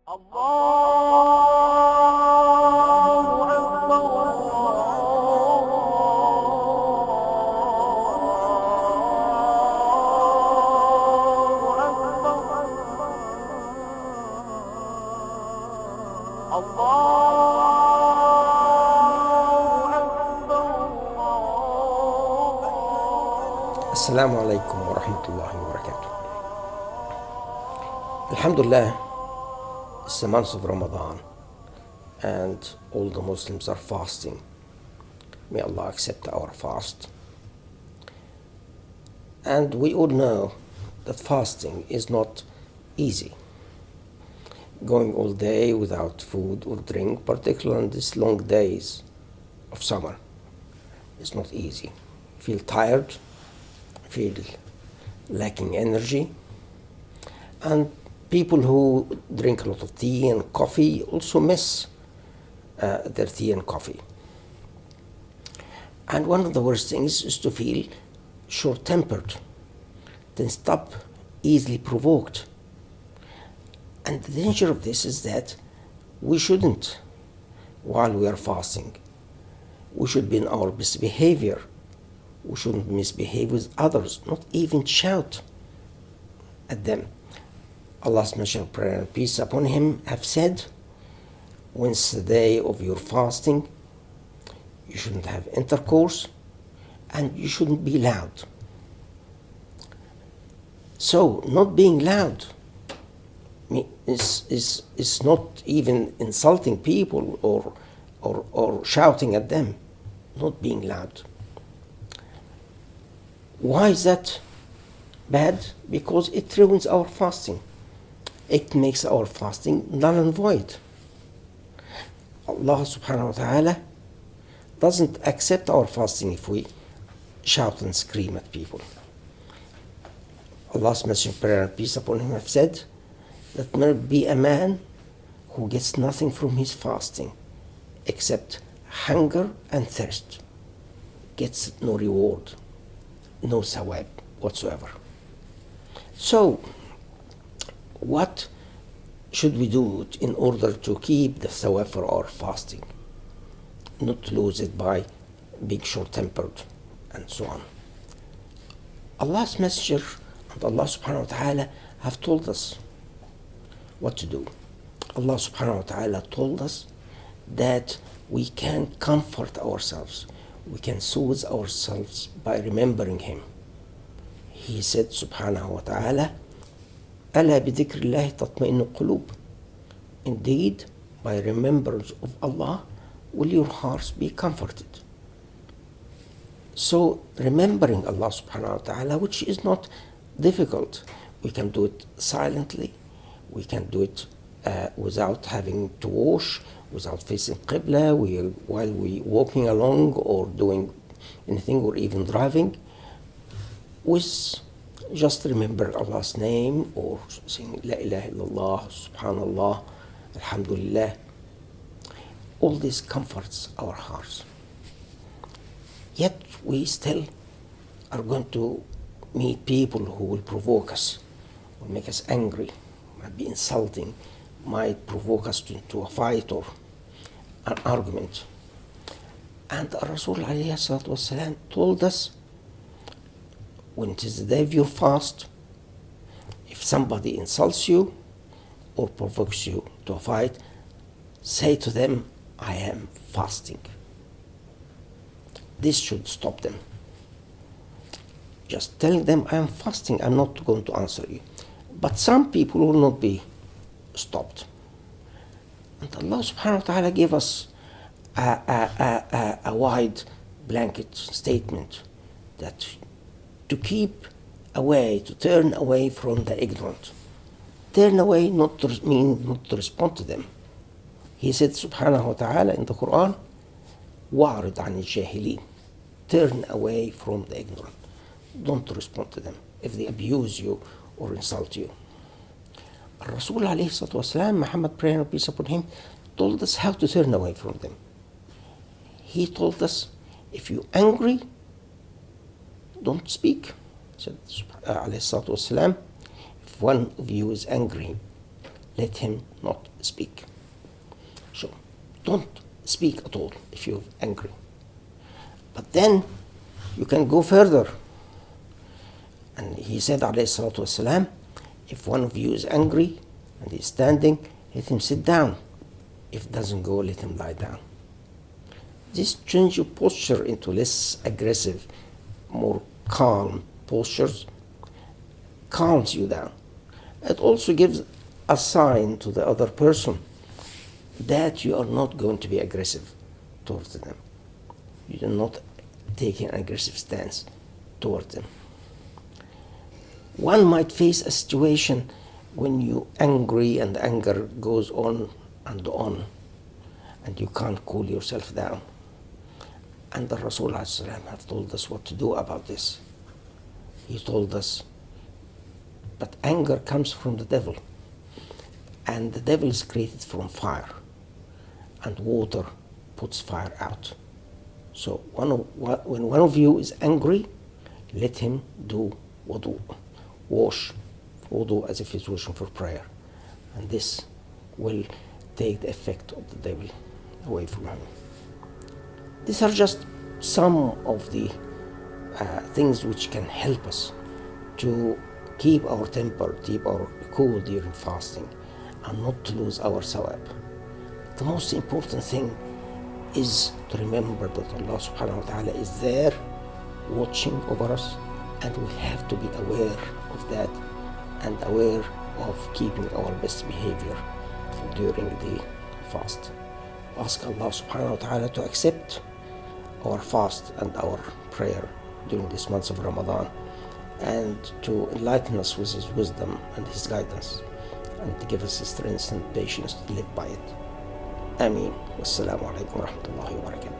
الله أكبر. الله أكبر. الله أكبر. Assalamu alaikum wa rahmatullahi wa barakatuh. Alhamdulillah, it's the month of Ramadan and all the Muslims are fasting. May Allah accept our fast. And we all know that fasting is not easy. Going all day without food or drink, particularly on these long days of summer, is not easy. Feel tired, feel lacking energy, and people who drink a lot of tea and coffee also miss their tea and coffee. And one of the worst things is to feel short-tempered, then stop easily provoked. And the danger of this is that we shouldn't, while we are fasting, we should be in our best behavior. We shouldn't misbehave with others, not even shout at them. Allah's Messenger, prayer and peace upon him, have said, when it's the day of your fasting, you shouldn't have intercourse and you shouldn't be loud. So, not being loud is not even insulting people or shouting at them, not being loud. Why is that bad? Because it ruins our fasting. It makes our fasting null and void. Allah subhanahu wa ta'ala doesn't accept our fasting if we shout and scream at people. Allah's Messenger, prayer and peace upon him, have said that there be a man who gets nothing from his fasting except hunger and thirst, gets no reward, no sawab whatsoever. So, what should we do in order to keep the sawab for our fasting, not to lose it by being short-tempered and so on? Allah's Messenger and Allah subhanahu wa ta'ala have told us what to do. Allah subhanahu wa ta'ala told us that we can comfort ourselves, we can soothe ourselves by remembering Him. He said subhanahu wa ta'ala, أَلَا بِذِكْرِ اللَّهِ تَطْمَئِنُّ الْقُلُوبُ. Indeed, by remembrance of Allah will your hearts be comforted. So, remembering Allah subhanahu wa ta'ala, which is not difficult, we can do it silently, we can do it without having to wash, without facing Qibla, while we walking along or doing anything or even driving, with just remember Allah's name or saying La ilaha illallah, subhanallah, alhamdulillah. All this comforts our hearts. Yet we still are going to meet people who will provoke us, will make us angry, might be insulting, might provoke us to a fight or an argument. And Rasul alayhi salatu wasalam told us, when it is the day of your fast, if somebody insults you or provokes you to a fight, say to them, I am fasting. This should stop them. Just telling them, I am fasting, I'm not going to answer you. But some people will not be stopped. And Allah subhanahu wa ta'ala gave us a wide blanket statement that to keep away, to turn away from the ignorant. Turn away not to mean not to respond to them. He said subhanahu wa ta'ala in the Quran, وَأَعْرِضْ عَنِ الْجَاهِلِينَ. Turn away from the ignorant. Don't respond to them if they abuse you or insult you. Rasul alayhi salatu wasalam, Muhammad, prayer and peace upon him, told us how to turn away from them. He told us, if you're angry, don't speak. He said, alayhi salatu wasalam, if one of you is angry, let him not speak. So don't speak at all if you're angry. But then you can go further. And he said, alayhi salatu wasalam, if one of you is angry and he's standing, let him sit down. If it doesn't go, let him lie down. This change your posture into less aggressive, more calm postures, calms you down. It also gives a sign to the other person that you are not going to be aggressive towards them. You are not taking an aggressive stance towards them. One might face a situation when you're angry and anger goes on, and you can't cool yourself down. And the Rasul have told us what to do about this. He told us, but anger comes from the devil, and the devil is created from fire, and water puts fire out. So when one of you is angry, let him do wudu, wash wudu as if he's washing for prayer, and this will take the effect of the devil away from him. These are just some of the things which can help us to keep our temper, keep our cool during fasting, and not to lose our sawab. The most important thing is to remember that Allah subhanahu wa ta'ala is there watching over us, and we have to be aware of that and aware of keeping our best behavior during the fast. Ask Allah subhanahu wa ta'ala to accept our fast and our prayer during this month of Ramadan, and to enlighten us with His wisdom and His guidance, and to give us the strength and patience to live by it. Ameen. Wassalamu alaikum wa rahmatullahi wa barakatuh.